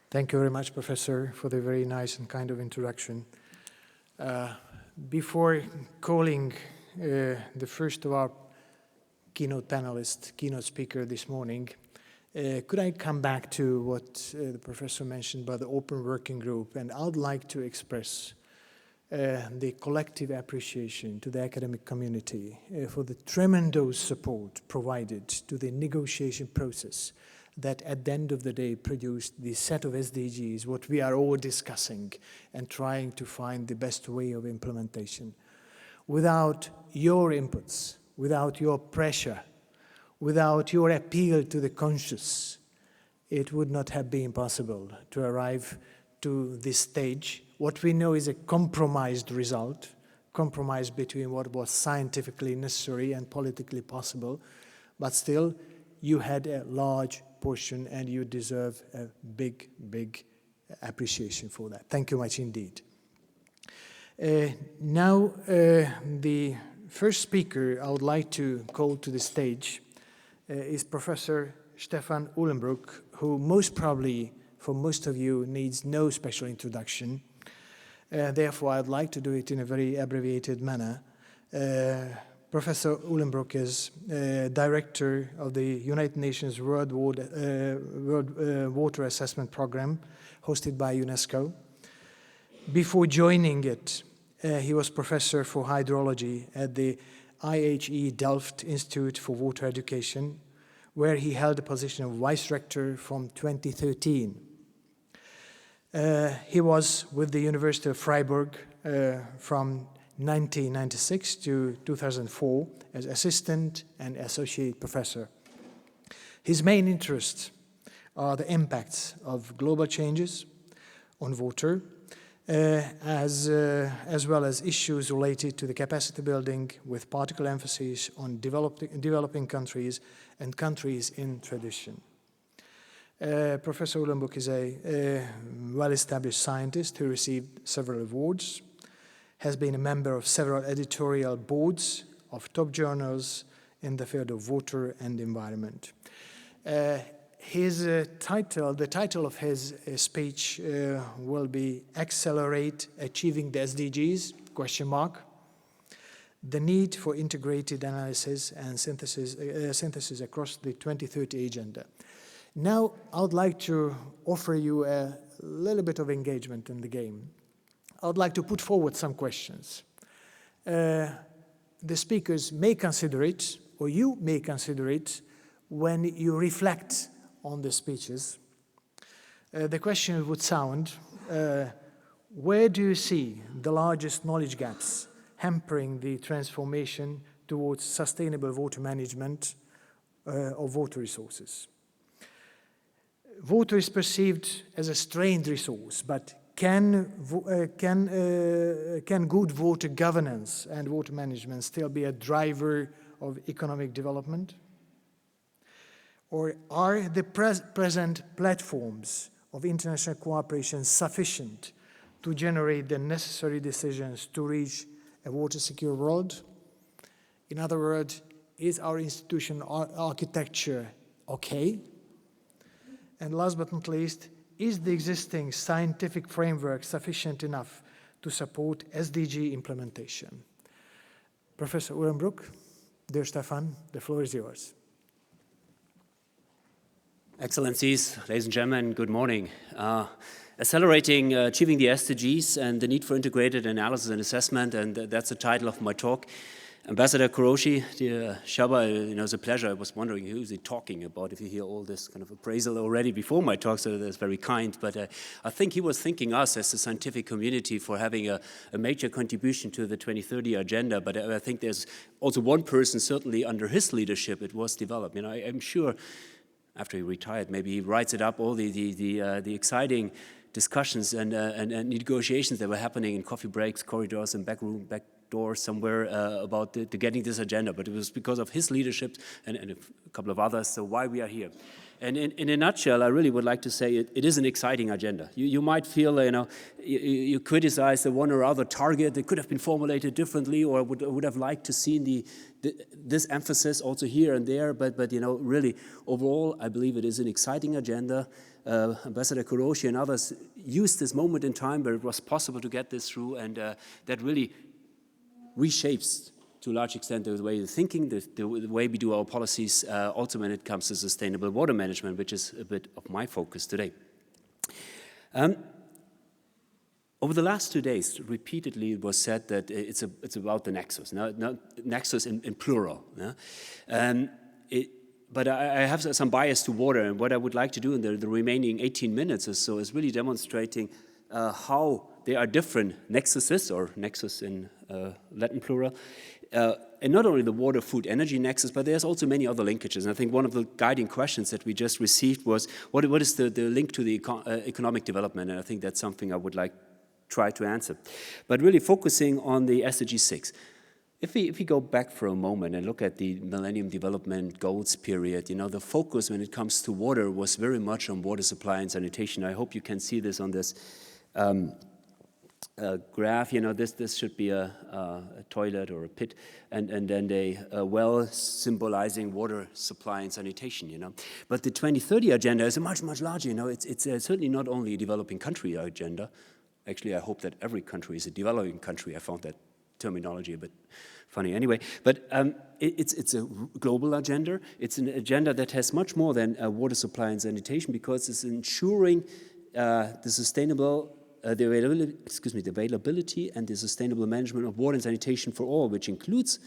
Thank you very much, Professor, for the very nice and kind of introduction. Before calling the first of our keynote panelists, keynote speaker this morning, could I come back to what the professor mentioned about the open working group? And I'd like to express the collective appreciation to the academic community for the tremendous support provided to the negotiation process that at the end of the day produced the set of SDGs, what we are all discussing and trying to find the best way of implementation. Without your inputs, without your pressure, without your appeal to the conscious, it would not have been possible to arrive to this stage. What we know is a compromised result, compromise between what was scientifically necessary and politically possible, but still you had a large portion and you deserve a big, big appreciation for that. Thank you much indeed. Now, the first speaker I would like to call to the stage is Professor Stefan Uhlenbrook, who most probably, for most of you, needs no special introduction. Therefore, I'd like to do it in a very abbreviated manner. Professor Uhlenbrook is Director of the United Nations World Water Assessment Program, hosted by UNESCO. Before joining it, he was Professor for Hydrology at the IHE Delft Institute for Water Education, where he held the position of Vice Rector from 2013. He was with the University of Freiburg from 1996 to 2004 as assistant and associate professor. His main interests are the impacts of global changes on water, as well as issues related to the capacity building, with particular emphasis on developing countries and countries in transition. Professor Uhlenbrook is a well-established scientist who received several awards, has been a member of several editorial boards of top journals in the field of water and environment. The title of his speech will be Accelerate Achieving the SDGs, ? The need for integrated analysis and synthesis across the 2030 agenda. Now, I would like to offer you a little bit of engagement in the game. I would like to put forward some questions. The speakers may consider it, or you may consider it, when you reflect on the speeches. The question would sound, where do you see the largest knowledge gaps hampering the transformation towards sustainable water management of water resources? Water is perceived as a strained resource, but can good water governance and water management still be a driver of economic development? Or are the present platforms of international cooperation sufficient to generate the necessary decisions to reach a water-secure world? In other words, is our institutional architecture okay? And last but not least, is the existing scientific framework sufficient enough to support SDG implementation? Professor Uhlenbrook, dear Stefan, the floor is yours. Excellencies, ladies and gentlemen, good morning. Accelerating achieving the SDGs and the need for integrated analysis and assessment, and that's the title of my talk. Ambassador Kuroshi, dear Shaba, it's a pleasure. I was wondering who is he talking about if you hear all this kind of appraisal already before my talk, so that's very kind. But I think he was thanking us as the scientific community for having a major contribution to the 2030 agenda. But I think there's also one person, certainly under his leadership, it was developed. I'm sure after he retired, maybe he writes it up, all the exciting discussions and negotiations that were happening in coffee breaks, corridors, and door somewhere about getting this agenda, but it was because of his leadership and a couple of others, so why we are here. And in a nutshell, I really would like to say it is an exciting agenda. You might feel, you criticize the one or other target that could have been formulated differently, or would have liked to see this emphasis also here and there, but really, overall, I believe it is an exciting agenda. Ambassador Kuroshi and others used this moment in time where it was possible to get this through, and that really reshapes to a large extent the way of thinking, the way we do our policies, also when it comes to sustainable water management, which is a bit of my focus today. Over the last 2 days, repeatedly it was said that it's about the Nexus, Nexus in plural. But I have some bias to water, and what I would like to do in the remaining 18 minutes or so is really demonstrating how they are different nexuses, or nexus in Latin plural, and not only the water, food, energy nexus, but there's also many other linkages. And I think one of the guiding questions that we just received was, what is the link to the economic development? And I think that's something I would like try to answer. But really focusing on the SDG 6. If we go back for a moment and look at the Millennium Development Goals period, the focus when it comes to water was very much on water supply and sanitation. I hope you can see this on this graph. This should be a toilet or a pit, and then a well symbolizing water supply and sanitation. But the 2030 agenda is a much larger. It's certainly not only a developing country agenda. Actually, I hope that every country is a developing country. I found that terminology a bit funny anyway, but it's a global agenda. It's an agenda that has much more than water supply and sanitation, because it's ensuring the availability and the sustainable management of water and sanitation for all, which includes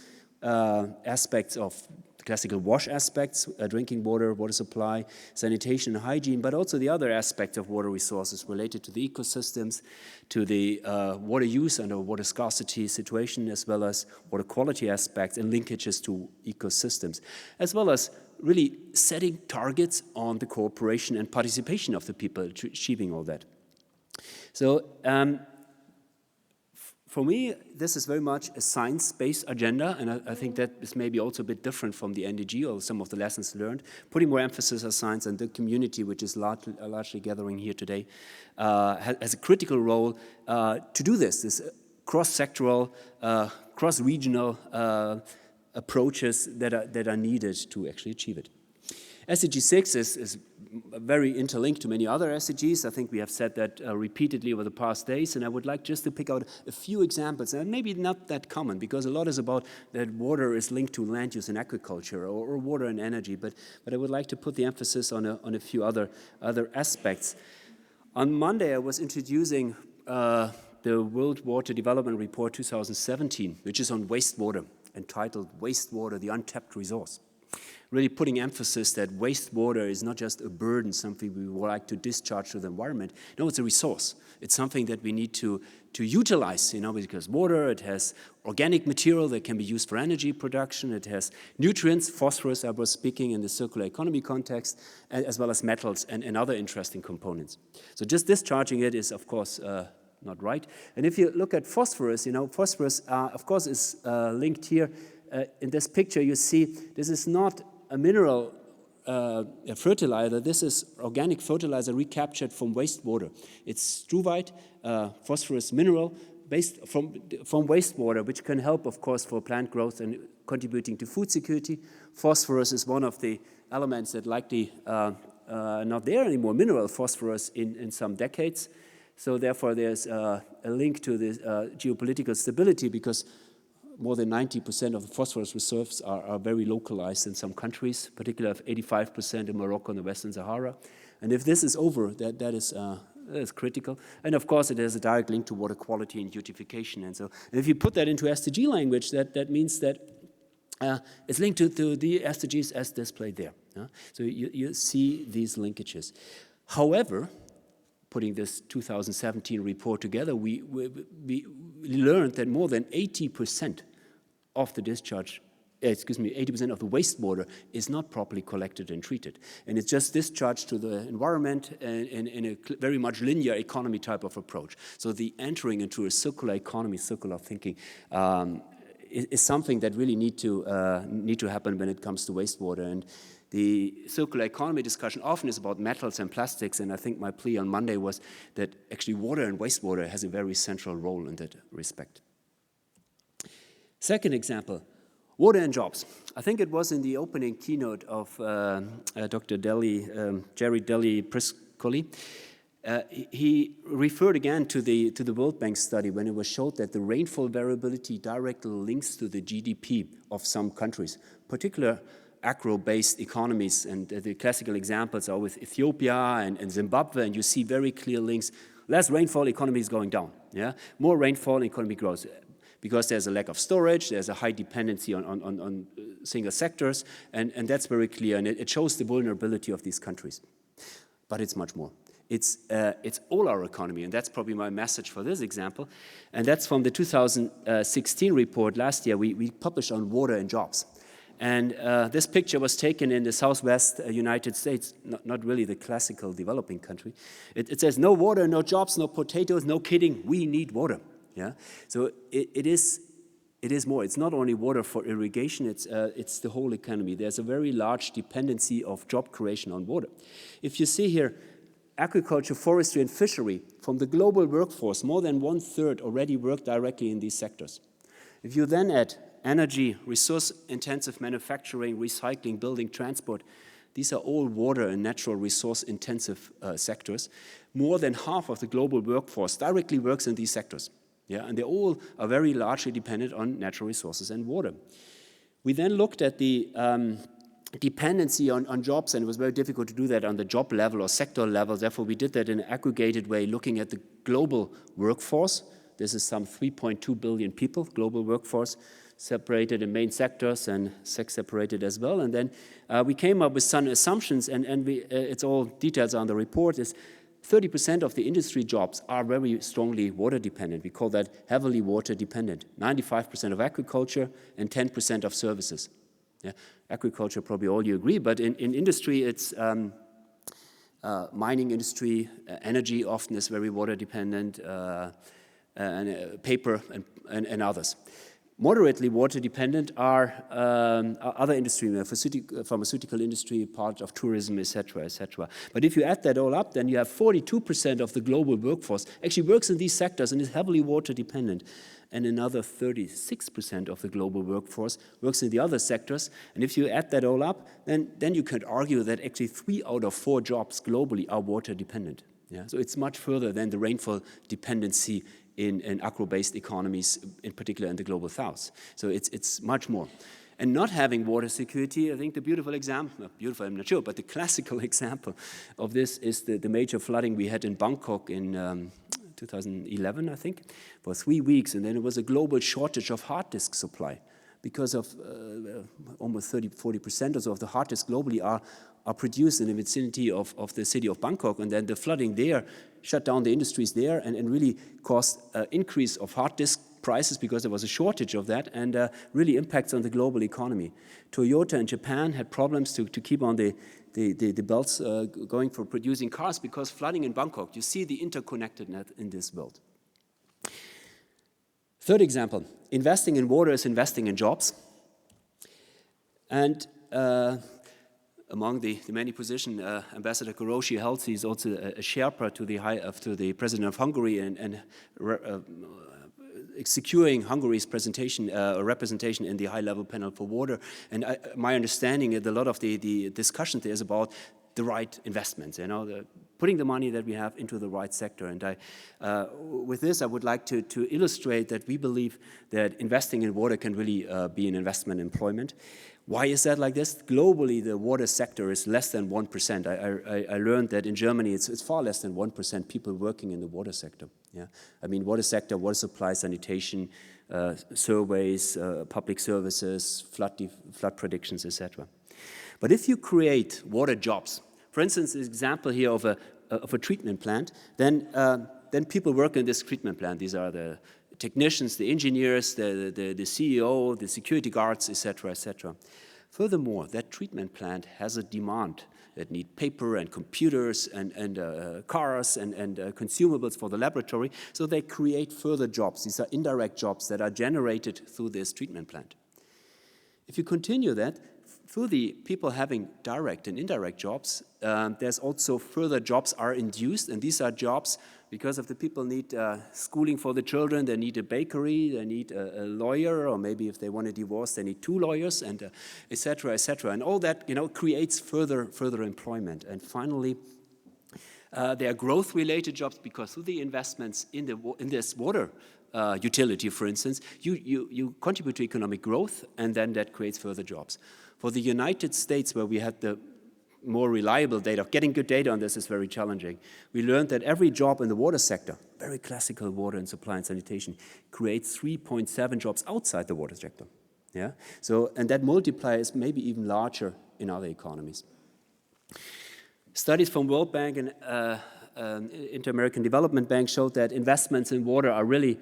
aspects of the classical WASH aspects, drinking water, water supply, sanitation and hygiene, but also the other aspects of water resources related to the ecosystems, to the water use and water scarcity situation, as well as water quality aspects and linkages to ecosystems, as well as really setting targets on the cooperation and participation of the people achieving all that. So for me, this is very much a science-based agenda, and I think that is maybe also a bit different from the NDG or some of the lessons learned, putting more emphasis on science, and the community, which is largely gathering here today, has a critical role to do this cross-sectoral, cross-regional approaches that are needed to actually achieve it. SDG 6 is very interlinked to many other SDGs. I think we have said that repeatedly over the past days, and I would like just to pick out a few examples, and maybe not that common, because a lot is about that water is linked to land use and agriculture, or water and energy, but I would like to put the emphasis on a few other aspects. On Monday, I was introducing the World Water Development Report 2017, which is on wastewater, entitled Wastewater, the Untapped Resource. Really putting emphasis that wastewater is not just a burden, something we would like to discharge to the environment. No, it's a resource. It's something that we need to utilize, because water, it has organic material that can be used for energy production. It has nutrients, phosphorus, I was speaking in the circular economy context, as well as metals and other interesting components. So just discharging it is, of course, not right. And if you look at phosphorus, phosphorus, of course, is linked here. In this picture, you see this is not a mineral fertilizer. This is organic fertilizer recaptured from wastewater. It's struvite, phosphorus mineral, based from wastewater, which can help, of course, for plant growth and contributing to food security. Phosphorus is one of the elements that likely not there anymore, mineral phosphorus in some decades. So therefore, there's a link to the geopolitical stability, because more than 90% of the phosphorus reserves are very localized in some countries, particularly 85% in Morocco and the Western Sahara. And if this is over, that is critical. And of course, it has a direct link to water quality and eutrophication. And so if you put that into SDG language, that means that it's linked to the SDGs as displayed there. So you see these linkages. However, putting this 2017 report together, we learned that more than 80% of the discharge 80% of the wastewater is not properly collected and treated. And it's just discharged to the environment in a very much linear economy type of approach. So the entering into a circular economy, circular thinking, is something that really need to happen when it comes to wastewater. And the circular economy discussion often is about metals and plastics, and I think my plea on Monday was that actually water and wastewater has a very central role in that respect. Second example, water and jobs. I think it was in the opening keynote of Dr. Jerry Priscoli. He referred again to the World Bank study when it was showed that the rainfall variability directly links to the GDP of some countries, particular agro-based economies, and the classical examples are with Ethiopia and Zimbabwe, and you see very clear links. Less rainfall, economy is going down. Yeah, more rainfall, economy grows. Because there's a lack of storage, there's a high dependency on single sectors, and that's very clear, and it shows the vulnerability of these countries. But it's much more. It's all our economy, and that's probably my message for this example, and that's from the 2016 report last year we published on water and jobs. And this picture was taken in the Southwest United States, not really the classical developing country. It says no water, no jobs, no potatoes, no kidding, we need water. Yeah, so it is more. It's not only water for irrigation, it's the whole economy. There's a very large dependency of job creation on water. If you see here, agriculture, forestry, and fishery, from the global workforce, more than 1/3 already work directly in these sectors. If you then add energy, resource-intensive manufacturing, recycling, building, transport, these are all water and natural resource-intensive sectors. More than half of the global workforce directly works in these sectors. Yeah, and they all are very largely dependent on natural resources and water. We then looked at the dependency on jobs, and it was very difficult to do that on the job level or sector level. Therefore, we did that in an aggregated way, looking at the global workforce. This is some 3.2 billion people, global workforce, separated in main sectors and sex separated as well. And then we came up with some assumptions, and it's all details on the report, is 30% of the industry jobs are very strongly water dependent. We call that heavily water dependent. 95% of agriculture and 10% of services. Yeah. Agriculture, probably all you agree, but in industry, it's mining industry, energy often is very water dependent, and paper and others. Moderately water dependent are other industry, pharmaceutical industry, part of tourism, etc., etc. But if you add that all up, then you have 42% of the global workforce actually works in these sectors and is heavily water dependent. And another 36% of the global workforce works in the other sectors. And if you add that all up, then you could argue that actually 3 out of 4 jobs globally are water dependent. Yeah? So it's much further than the rainfall dependency in agro-based economies, in particular in the global south. So it's much more. And not having water security, I think the beautiful example, beautiful I'm not sure, but the classical example of this is the major flooding we had in Bangkok in 2011, I think, for 3 weeks. And then it was a global shortage of hard disk supply because of almost 40% or so of the hard disks globally are produced in the vicinity of the city of Bangkok. And then the flooding there shut down the industries there and really caused increase of hard disk prices because there was a shortage of that, and really impacts on the global economy. Toyota in Japan had problems to keep on the belts going for producing cars because flooding in Bangkok. You see the interconnectedness in this world. Third example, investing in water is investing in jobs. And among the many positions Ambassador Koroshi holds, he's also a Sherpa to the President of Hungary and securing Hungary's representation in the high-level panel for water. And my understanding is a lot of the discussion there is about the right investments, putting the money that we have into the right sector. And with this, I would like to illustrate that we believe that investing in water can really be an investment in employment. Why is that like this? Globally, the water sector is less than 1%. I learned that in Germany, it's far less than 1% people working in the water sector. Yeah, I mean, water sector, water supply, sanitation, surveys, public services, flood predictions, etc. But if you create water jobs, for instance, the example here of a treatment plant, then people work in this treatment plant. These are the technicians, the engineers, the CEO, the security guards, etc., etc. Furthermore, that treatment plant has a demand that need paper and computers and cars and consumables for the laboratory, so they create further jobs. These are indirect jobs that are generated through this treatment plant. If you continue that, through the people having direct and indirect jobs, there's also further jobs are induced, and these are jobs because of the people need schooling for the children, they need a bakery, they need a lawyer, or maybe if they want a divorce, they need 2 lawyers, and et cetera, et cetera. And all that, creates further employment. And finally, there are growth-related jobs because through the investments in this water utility, for instance, you contribute to economic growth, and then that creates further jobs. For the United States, where we had the more reliable data, getting good data on this is very challenging. We learned that every job in the water sector, very classical water and supply and sanitation, creates 3.7 jobs outside the water sector. Yeah? So, and that multiplier is maybe even larger in other economies. Studies from World Bank and Inter-American Development Bank showed that investments in water are really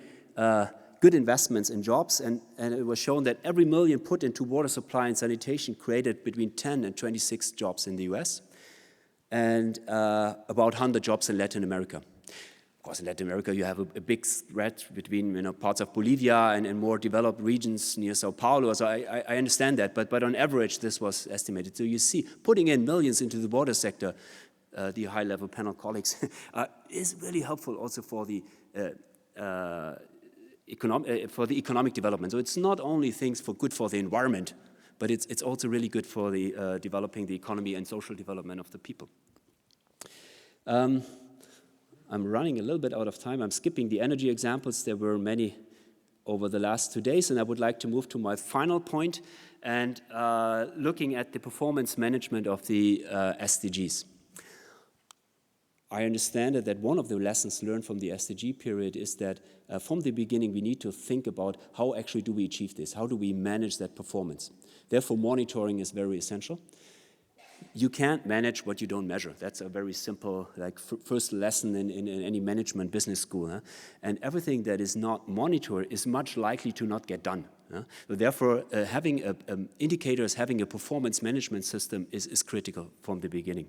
good investments in jobs, and it was shown that every million put into water supply and sanitation created between 10 and 26 jobs in the US, and about 100 jobs in Latin America. Of course, in Latin America, you have a big spread between parts of Bolivia and more developed regions near Sao Paulo, so I understand that, but on average, this was estimated. So you see, putting in millions into the water sector, the high-level panel colleagues, is really helpful also for the economic development. So it's not only things good for the environment, but it's also really good for the developing the economy and social development of the people. I'm running a little bit out of time. I'm skipping the energy examples. There were many over the last 2 days, and I would like to move to my final point and looking at the performance management of the SDGs. I understand that one of the lessons learned from the SDG period is that from the beginning we need to think about how actually do we achieve this, how do we manage that performance. Therefore, monitoring is very essential. You can't manage what you don't measure. That's a very simple, first lesson in any management business school. Huh? And everything that is not monitored is much likely to not get done. Huh? So therefore, having indicators, having a performance management system is critical from the beginning.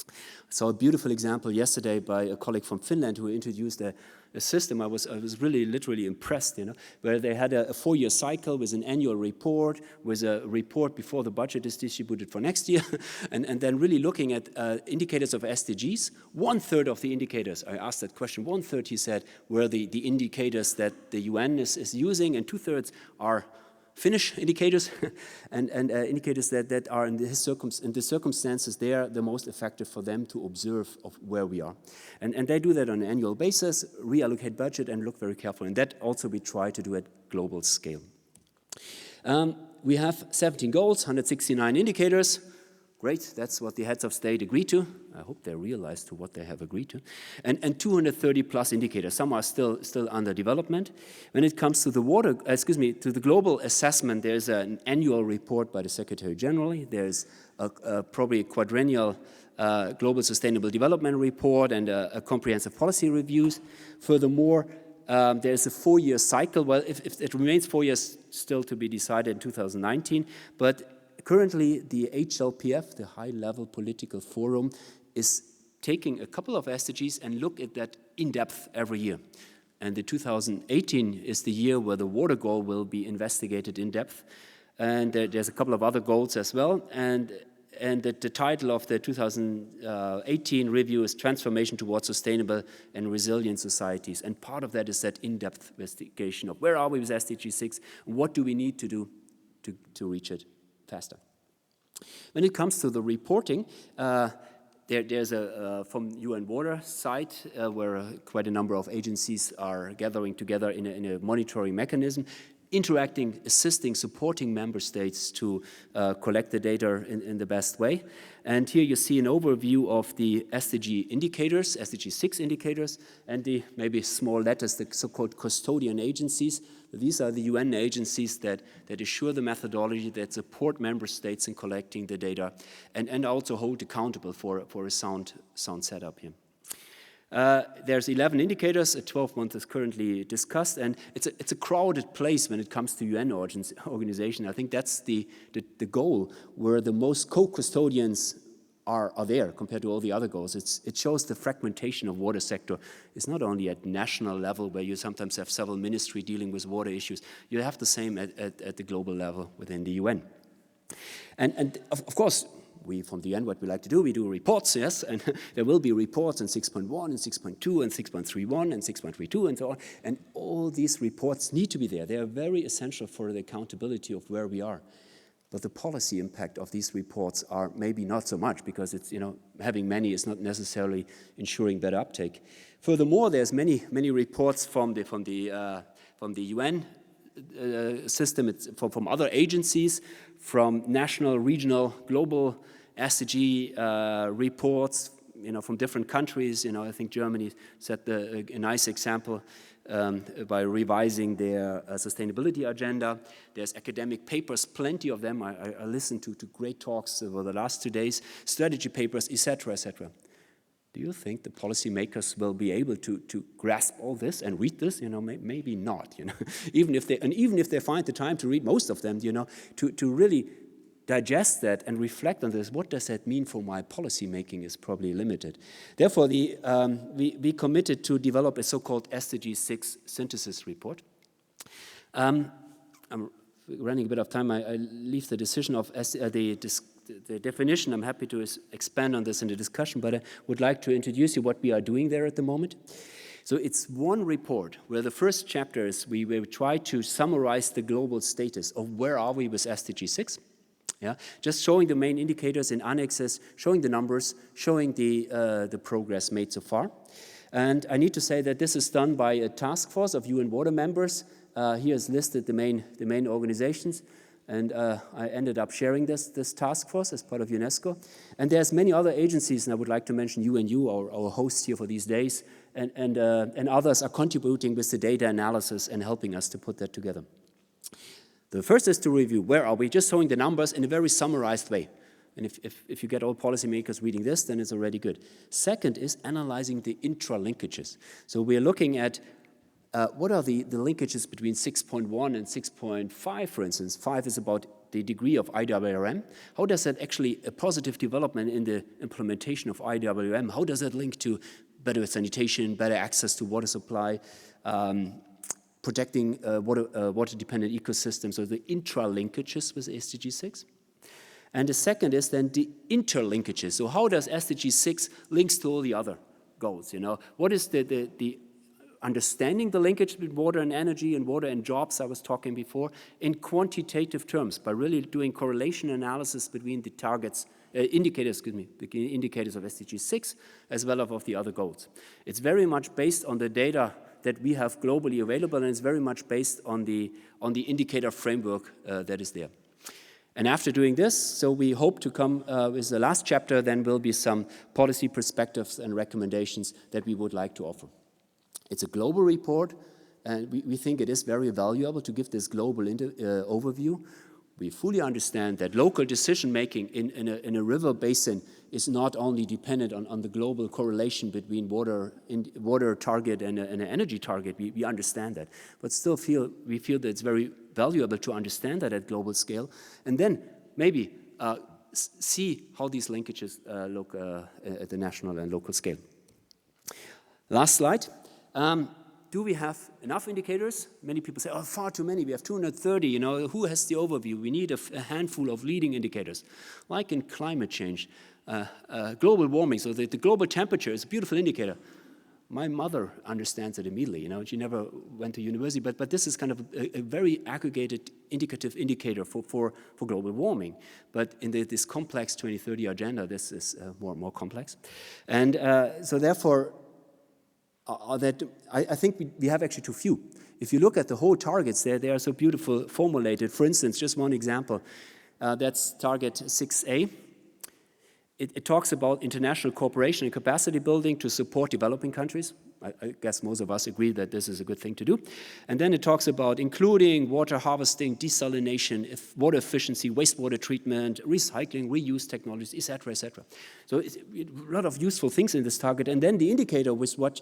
I saw a beautiful example yesterday by a colleague from Finland who introduced a system. I was really literally impressed, where they had a 4-year cycle with an annual report, with a report before the budget is distributed for next year, and then really looking at indicators of SDGs. 1/3 of the indicators, I asked that question, 1/3 he said were the indicators that the UN is using, and 2/3 are Finnish indicators and indicators that are in the circumstances they are the most effective for them to observe of where we are. And they do that on an annual basis, reallocate budget and look very carefully. And that also we try to do at global scale. We have 17 goals, 169 indicators. Great, that's what the heads of state agreed to. I hope they realize to what they have agreed to. And 230 plus indicators. Some are still under development. When it comes to to the global assessment, there's an annual report by the Secretary General. There's probably a quadrennial global sustainable development report and a comprehensive policy reviews. Furthermore, there's a 4-year cycle. Well, if it remains 4 years, still to be decided in 2019, but currently, the HLPF, the High-Level Political Forum, is taking a couple of SDGs and look at that in depth every year. And the 2018 is the year where the water goal will be investigated in depth. And there's a couple of other goals as well. And the title of the 2018 review is Transformation Towards Sustainable and Resilient Societies. And part of that is that in-depth investigation of where are we with SDG 6, what do we need to do to reach it faster. When it comes to the reporting, there's from UN Water side where quite a number of agencies are gathering together in a monitoring mechanism, interacting, assisting, supporting member states to collect the data in the best way. And here you see an overview of the SDG indicators, SDG 6 indicators, and the maybe small letters, the so-called custodian agencies. These are the UN agencies that assure the methodology, that support member states in collecting the data, and also hold accountable for a sound setup here. There's 11 indicators, a 12th month is currently discussed, and it's a crowded place when it comes to UN organization. I think that's the goal, where the most co-custodians are there compared to all the other goals. It shows the fragmentation of water sector. It's not only at national level, where you sometimes have several ministries dealing with water issues. You have the same at the global level within the UN. And of course, we from the UN, what we like to do, we do reports, yes, and there will be reports in 6.1 and 6.2 and 6.31 and 6.32 and so on. And all these reports need to be there. They are very essential for the accountability of where we are. But the policy impact of these reports are maybe not so much, because it's, having many is not necessarily ensuring better uptake. Furthermore, there's many reports from the UN system, from other agencies, from national, regional, global SDG reports, from different countries. I think Germany set a nice example by revising their sustainability agenda. There's academic papers, plenty of them. I listened to great talks over the last 2 days, strategy papers, etc., etc. Do you think the policymakers will be able to grasp all this and read this? Maybe not. Even if they find the time to read most of them, to really digest that and reflect on this, what does that mean for my policy making, is probably limited. Therefore, we committed to develop a so-called SDG 6 synthesis report. I'm running a bit of time. I leave the decision of the definition. I'm happy to expand on this in the discussion, but I would like to introduce you what we are doing there at the moment. So it's one report where the first chapter is we will try to summarize the global status of where are we with SDG 6. Yeah, just showing the main indicators in annexes, showing the numbers, showing the progress made so far. And I need to say that this is done by a task force of UN water members. Here is listed the main organizations. And I ended up sharing this task force as part of UNESCO. And there's many other agencies, and I would like to mention UNU, our host here for these days, and others are contributing with the data analysis and helping us to put that together. The first is to review, where are we? Just showing the numbers in a very summarized way. And if you get all policymakers reading this, then it's already good. Second is analyzing the intra-linkages. So we're looking at what are the linkages between 6.1 and 6.5, for instance. 5 is about the degree of IWRM. How does that actually, a positive development in the implementation of IWRM, how does that link to better sanitation, better access to water supply, protecting water-dependent ecosystems, so the intra-linkages with SDG 6. And the second is then the interlinkages. So how does SDG 6 links to all the other goals? What is the understanding the linkage between water and energy and water and jobs I was talking before in quantitative terms, by really doing correlation analysis between the targets, indicators of SDG 6 as well as of the other goals. It's very much based on the data that we have globally available, and it's very much based on the indicator framework that is there. And after doing this, so we hope to come with the last chapter, then will be some policy perspectives and recommendations that we would like to offer. It's a global report, and we think it is very valuable to give this global overview. We fully understand that local decision-making in a river basin is not only dependent on the global correlation between water target and an energy target. We understand that, but still we feel that it's very valuable to understand that at global scale, and then maybe see how these linkages look at the national and local scale. Last slide. Do we have enough indicators? Many people say, oh, far too many. We have 230, who has the overview? We need a handful of leading indicators. Like in climate change, global warming, so the global temperature is a beautiful indicator. My mother understands it immediately, she never went to university, but this is kind of a very aggregated indicative indicator for global warming. But in this complex 2030 agenda, this is more complex. And so therefore, I think we have actually too few. If you look at the whole targets there, they are so beautiful formulated. For instance, just one example, that's target 6A. It talks about international cooperation and capacity building to support developing countries. I guess most of us agree that this is a good thing to do. And then it talks about including water harvesting, desalination, water efficiency, wastewater treatment, recycling, reuse technologies, etc., etc. So it's a lot of useful things in this target. And then the indicator with what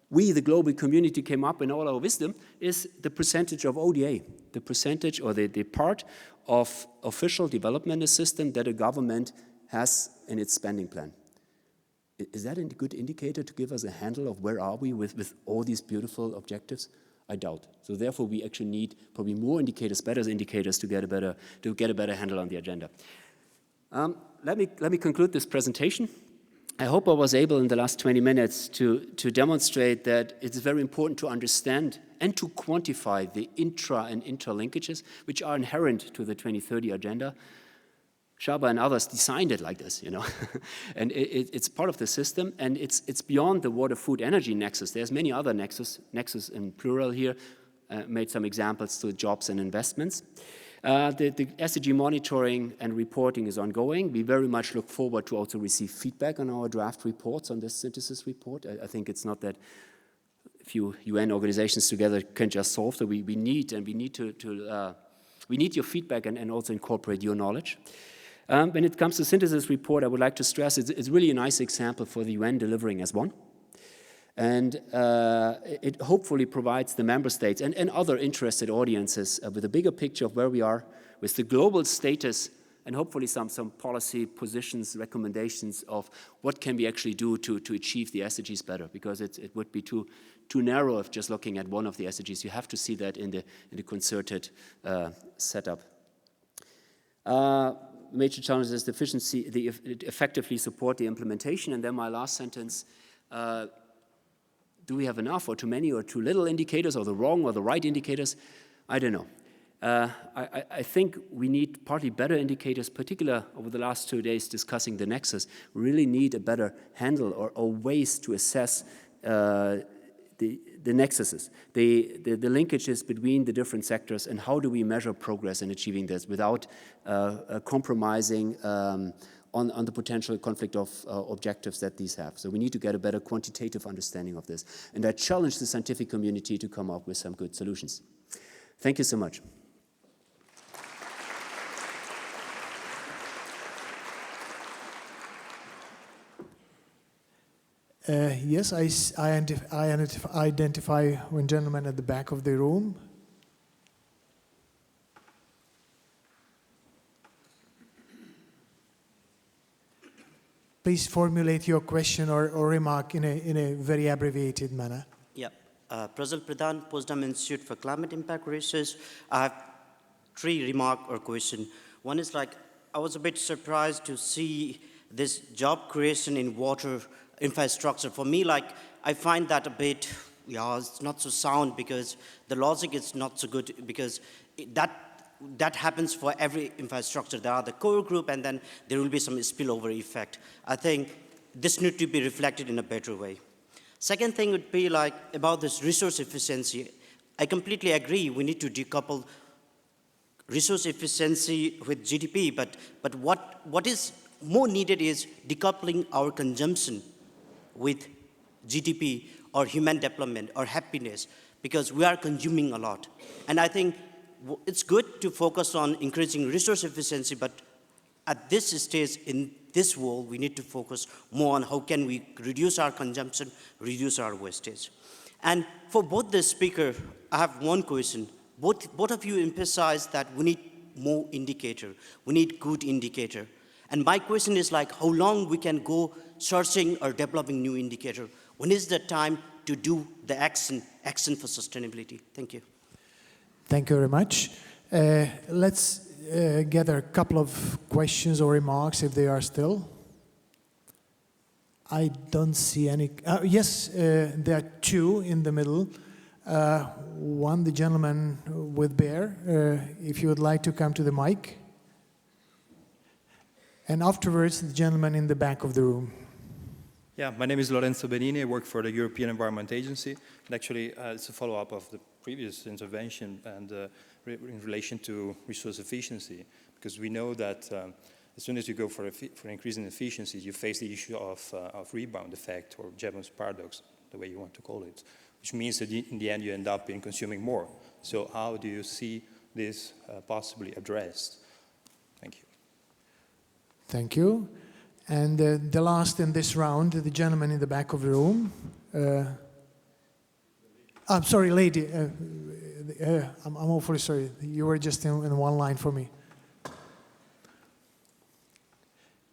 we, the global community, came up in all our wisdom is the percentage of ODA, the percentage or the part of official development assistance that a government has in its spending plan. Is that a good indicator to give us a handle of where are we with all these beautiful objectives? I doubt. So therefore, we actually need probably more indicators, better indicators to get a better handle on the agenda. Let me conclude this presentation. I hope I was able in the last 20 minutes to demonstrate that it's very important to understand and to quantify the intra and interlinkages, which are inherent to the 2030 agenda. Shaba and others designed it like this, you know, and it's part of the system, and it's beyond the water, food, energy nexus. There's many other nexus in plural here, made some examples to jobs and investments. The SDG monitoring and reporting is ongoing. We very much look forward to also receive feedback on our draft reports on this synthesis report. I think it's not that a few UN organizations together can just solve that. We need your feedback and also incorporate your knowledge. When it comes to synthesis report, I would like to stress it's really a nice example for the UN delivering as one. And it hopefully provides the member states and other interested audiences with a bigger picture of where we are with the global status and hopefully some policy positions, recommendations of what can we actually do to achieve the SDGs better, because it would be too narrow if just looking at one of the SDGs. You have to see that in the concerted setup. Major challenges is the effectively support the implementation. And then my last sentence, do we have enough or too many or too little indicators or the wrong or the right indicators? I don't know. I think we need partly better indicators, particularly over the last 2 days discussing the Nexus. We really need a better handle or ways to assess the nexuses, the linkages between the different sectors, and how do we measure progress in achieving this without compromising on the potential conflict of objectives that these have. So we need to get a better quantitative understanding of this. And I challenge the scientific community to come up with some good solutions. Thank you so much. Yes, I identify one gentleman at the back of the room. Please formulate your question or remark in a very abbreviated manner. Yeah. Prajal Pradhan, Potsdam Institute for Climate Impact Research. I have 3 remarks or questions. One is like, I was a bit surprised to see this job creation in water infrastructure. For me, like, I find that a bit, it's not so sound, because the logic is not so good, because that happens for every infrastructure. There are the core group, and then there will be some spillover effect. I think this needs to be reflected in a better way. Second thing would be like about this resource efficiency. I completely agree we need to decouple resource efficiency with GDP, but what is more needed is decoupling our consumption with GDP or human development or happiness, because we are consuming a lot. And I think it's good to focus on increasing resource efficiency, but at this stage in this world, we need to focus more on how can we reduce our consumption, reduce our wastage. And for both the speaker, I have one question. Both of you emphasize that we need more indicator. We need good indicator. And my question is like, how long we can go searching or developing new indicator? When is the time to do the action for sustainability? Thank you. Thank you very much. Let's gather a couple of questions or remarks if they are still. I don't see any. Yes, there are 2 in the middle. One, the gentleman with bear, if you would like to come to the mic. And afterwards, the gentleman in the back of the room. Yeah, my name is Lorenzo Benini. I work for the European Environment Agency. And actually, it's a follow-up of the previous intervention and in relation to resource efficiency, because we know that as soon as you go for increasing efficiency, you face the issue of rebound effect or Jevons paradox. the way you want to call it, which means that in the end you end up in consuming more. So how do you see this possibly addressed? Thank you. Thank you. And the last in this round, the gentleman in the back of the room. I'm sorry, lady. I'm awfully sorry. You were just in one line for me.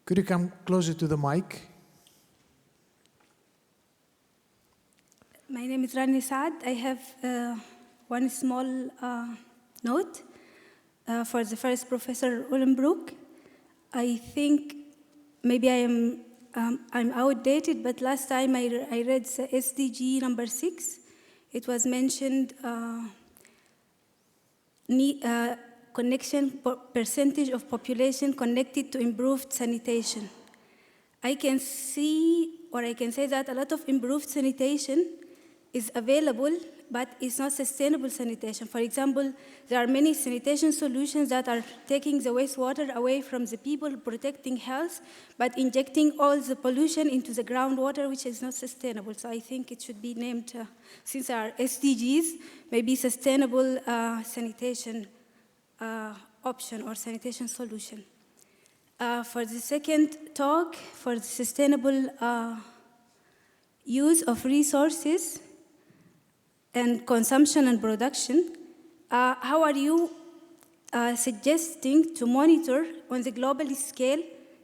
Could you come closer to the mic? My name is Rani Saad. I have one small note for the first Professor Uhlenbrook. I think maybe I'm outdated, but last time I read the SDG number 6. It was mentioned percentage of population connected to improved sanitation. I can see, or I can say that a lot of improved sanitation is available, but it's not sustainable sanitation. For example, there are many sanitation solutions that are taking the wastewater away from the people, protecting health, but injecting all the pollution into the groundwater, which is not sustainable. So I think it should be named, since our SDGs, maybe sustainable sanitation option or sanitation solution. For the second talk, for the sustainable use of resources and consumption and production, how are you suggesting to monitor on the global scale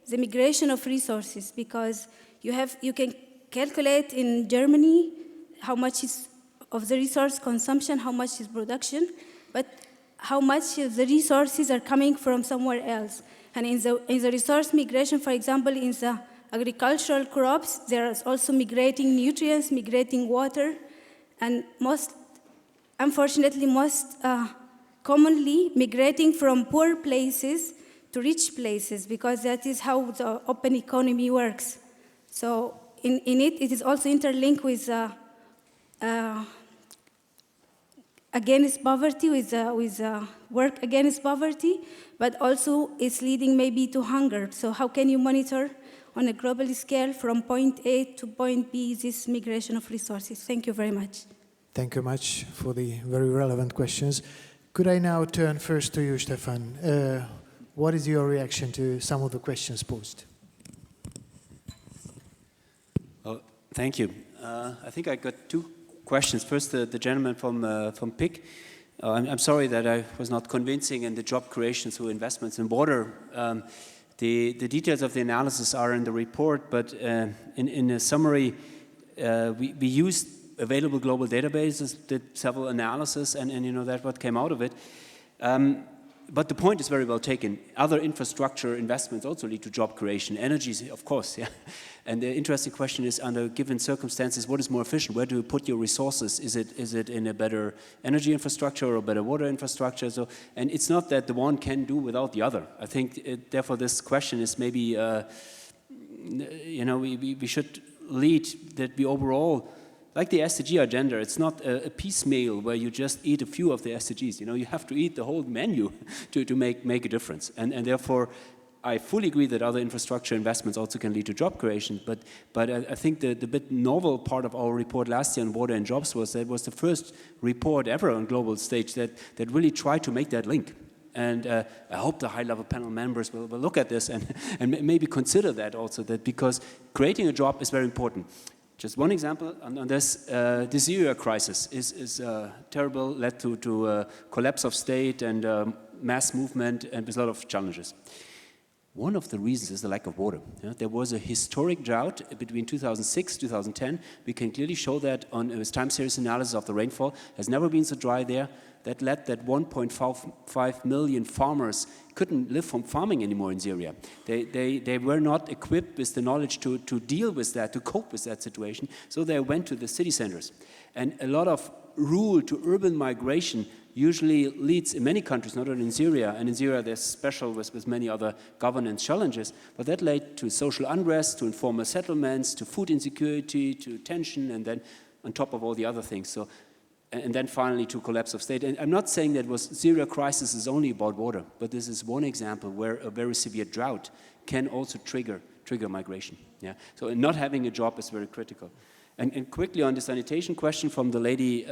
the migration of resources? Because you can calculate in Germany how much is of the resource consumption, how much is production, but how much of the resources are coming from somewhere else. And in the resource migration, for example, in the agricultural crops, there is also migrating nutrients, migrating water, and unfortunately, most commonly migrating from poor places to rich places, because that is how the open economy works. So in it is also interlinked with against poverty, with work against poverty, but also it's leading maybe to hunger. So how can you monitor on a global scale from point A to point B this migration of resources? Thank you very much. Thank you much for the very relevant questions. Could I now turn first to you, Stefan? What is your reaction to some of the questions posed? Well, thank you. I think I got two questions. First, the gentleman from PIC. I'm sorry that I was not convincing in the job creation through investments in water. The details of the analysis are in the report, but in a summary, we used available global databases, did several analyses, and you know that what came out of it. But the point is very well taken. Other infrastructure investments also lead to job creation. Energy, of course, yeah. And the interesting question is, under given circumstances, what is more efficient? Where do you put your resources? Is it in a better energy infrastructure or a better water infrastructure? So, and it's not that the one can do without the other. I think, therefore, this question is maybe, you know, we should lead that we overall, like the SDG agenda, it's not a piecemeal where you just eat a few of the SDGs. You know, you have to eat the whole menu to make a difference. And therefore, I fully agree that other infrastructure investments also can lead to job creation. But I think the bit novel part of our report last year on water and jobs was that it was the first report ever on global stage that really tried to make that link. And I hope the high-level panel members will look at this and maybe consider that also, that because creating a job is very important. Just one example on this, the Syria crisis is terrible, led to collapse of state and mass movement and with a lot of challenges. One of the reasons is the lack of water. Yeah? There was a historic drought between 2006 and 2010. We can clearly show that on a time series analysis of the rainfall. Has never been so dry there. That led that 1.5 million farmers couldn't live from farming anymore in Syria. They were not equipped with the knowledge to deal with that, to cope with that situation, so they went to the city centers. And a lot of rural to urban migration usually leads in many countries, not only in Syria, and in Syria there's special with many other governance challenges, but that led to social unrest, to informal settlements, to food insecurity, to tension, and then on top of all the other things. So, and then finally to collapse of state. And I'm not saying that Syria crisis is only about water, but this is one example where a very severe drought can also trigger migration. Yeah. So not having a job is very critical. And quickly on the sanitation question from the lady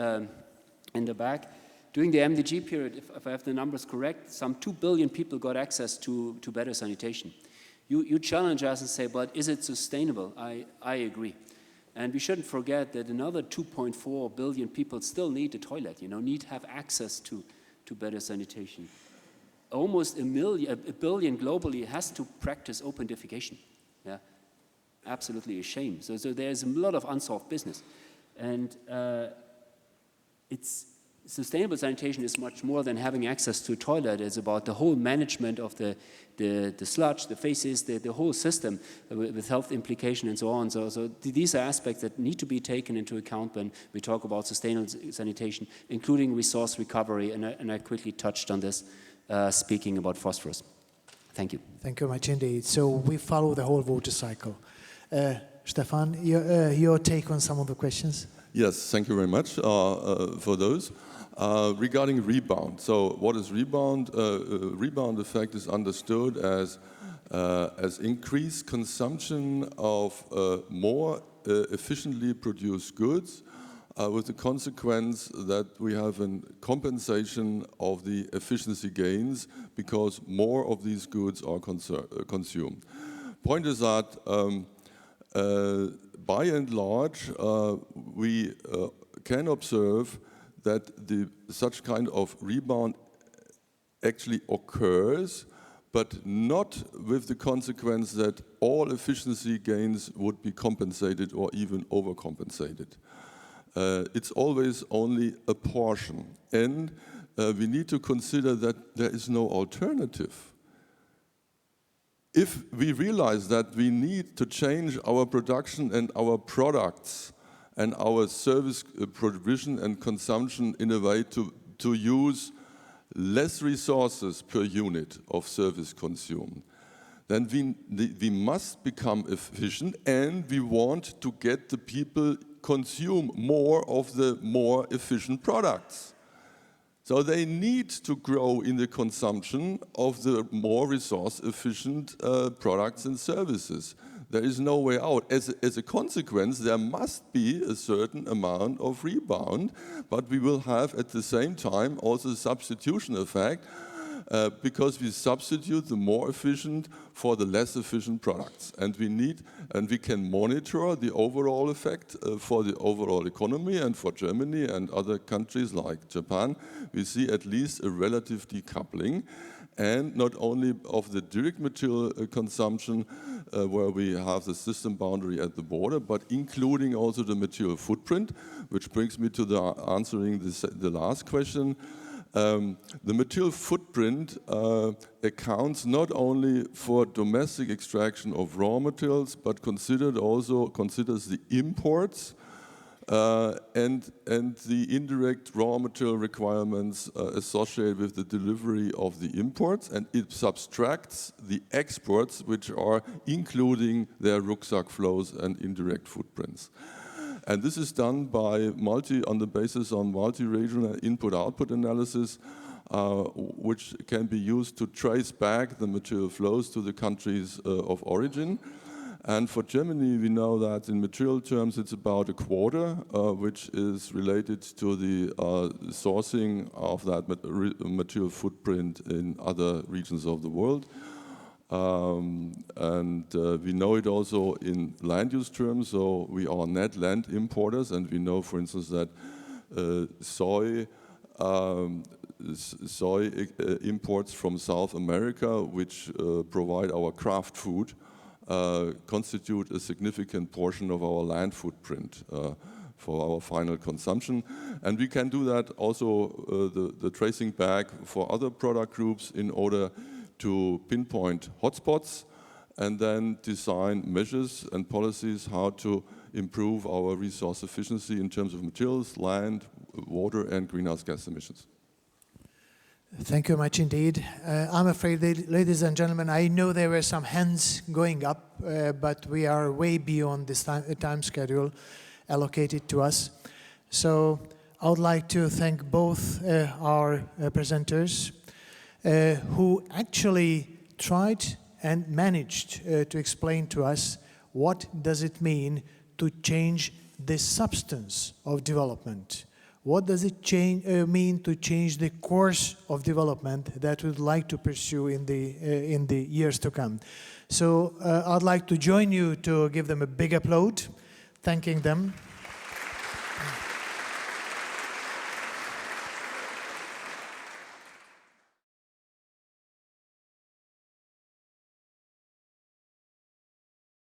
in the back, during the MDG period, if I have the numbers correct, some 2 billion people got access to better sanitation. You challenge us and say, but is it sustainable? I agree. And we shouldn't forget that another 2.4 billion people still need a toilet, need to have access to better sanitation. Almost a billion globally has to practice open defecation. Yeah, absolutely a shame. So there's a lot of unsolved business. And sustainable sanitation is much more than having access to a toilet. It's about the whole management of the sludge, the faces, the whole system with health implication and so on. So these are aspects that need to be taken into account when we talk about sustainable sanitation, including resource recovery. And I quickly touched on this, speaking about phosphorus. Thank you. Thank you very much indeed. So we follow the whole water cycle. Stefan, your take on some of the questions? Yes, thank you very much for those. Regarding rebound, so what is rebound? Rebound effect is understood as increased consumption of more efficiently produced goods, with the consequence that we have a compensation of the efficiency gains because more of these goods are consumed. Point is that by and large, we can observe that such kind of rebound actually occurs, but not with the consequence that all efficiency gains would be compensated or even overcompensated. It's always only a portion, and we need to consider that there is no alternative. If we realize that we need to change our production and our products and our service provision and consumption in a way to use less resources per unit of service consumed, then we must become efficient, and we want to get the people consume more of the more efficient products. So they need to grow in the consumption of the more resource-efficient products and services. There is no way out. As a consequence, there must be a certain amount of rebound, but we will have at the same time also a substitution effect because we substitute the more efficient for the less efficient products. And we can monitor the overall effect for the overall economy, and for Germany and other countries like Japan, we see at least a relative decoupling. And not only of the direct material consumption, where we have the system boundary at the border, but including also the material footprint, which brings me to answering the last question. The material footprint accounts not only for domestic extraction of raw materials, but considers the imports and the indirect raw material requirements associated with the delivery of the imports, and it subtracts the exports, which are including their rucksack flows and indirect footprints. And this is done by on the basis on multi-regional input-output analysis, which can be used to trace back the material flows to the countries of origin. And for Germany, we know that in material terms, it's about a quarter, which is related to the sourcing of that material footprint in other regions of the world. We know it also in land use terms, so we are net land importers, and we know, for instance, that soy imports from South America, which provide our craft food, constitute a significant portion of our land footprint for our final consumption. And we can do that also, the tracing back for other product groups in order to pinpoint hotspots and then design measures and policies how to improve our resource efficiency in terms of materials, land, water, and greenhouse gas emissions. Thank you much indeed. I'm afraid, ladies and gentlemen, I know there were some hands going up, but we are way beyond this time schedule allocated to us. So I would like to thank both our presenters who actually tried and managed to explain to us what does it mean to change the substance of development. What does it mean to change the course of development that we'd like to pursue in the years to come? So I'd like to join you to give them a big applaud, thanking them.